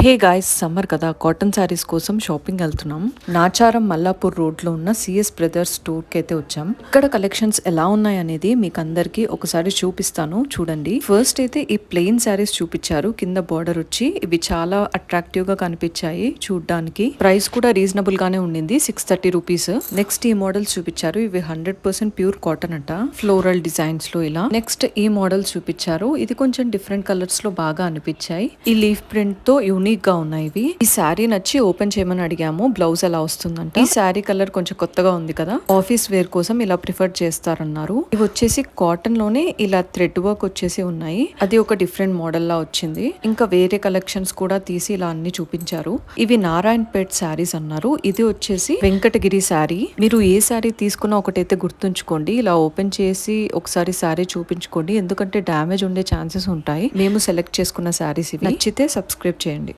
Hey guys, summer కదా, cotton saris కోసం shopping వెళ్తున్నాం. నాచారం మల్లాపూర్ రోడ్ లో ఉన్న సిఎస్ బ్రదర్స్ స్టోర్ కి అయితే వచ్చాం. ఇక్కడ కలెక్షన్స్ ఎలా ఉన్నాయి అనేది మీకు అందరికి ఒకసారి చూపిస్తాను, చూడండి. ఫస్ట్ అయితే ఈ ప్లెయిన్ శారీస్ చూపించారు. కింద బార్డర్ వచ్చి ఇవి చాలా అట్రాక్టివ్ గా కనిపించాయి చూడడానికి. ప్రైస్ కూడా రీజనబుల్ గానే ఉండింది, 630 రూపీస్. నెక్స్ట్ ఈ మోడల్స్ చూపించారు. ఇవి 100% ప్యూర్ కాటన్ అట, ఫ్లోరల్ డిజైన్స్ లో ఇలా. నెక్స్ట్ ఈ మోడల్స్ చూపించారు. ఇది కొంచెం డిఫరెంట్ కలర్స్ లో బాగా అనిపించాయి. ఈ లీఫ్ ప్రింట్ తో యూనిక్ గా ఉన్నాయి ఇవి. ఈ శారీ నచ్చి ఓపెన్ చేయమని అడిగాము. బ్లౌజ్ ఎలా వస్తుందంట. ఈ శారీ కలర్ కొంచెం కొత్తగా ఉంది కదా, ఆఫీస్ వేర్ కోసం ఇలా ప్రిఫర్ చేస్తారన్నారు. ఇవి వచ్చేసి కాటన్ లోనే ఇలా థ్రెడ్ వర్క్ వచ్చేసి ఉన్నాయి. అది ఒక డిఫరెంట్ మోడల్ లా వచ్చింది. ఇంకా వేరే కలెక్షన్స్ కూడా తీసి ఇలా అన్ని చూపించారు. ఇవి నారాయణపేట్ శారీస్ అన్నారు. ఇది వచ్చేసి వెంకటగిరి శారీ. మీరు ఏ శారీ తీసుకున్నా ఒకటైతే గుర్తుంచుకోండి, ఇలా ఓపెన్ చేసి ఒకసారి శారీ చూపించుకోండి, ఎందుకంటే డ్యామేజ్ ఉండే ఛాన్సెస్ ఉంటాయి. మేము సెలెక్ట్ చేసుకున్న శారీస్ ఇవి. నచ్చితే సబ్స్క్రైబ్ చేయండి.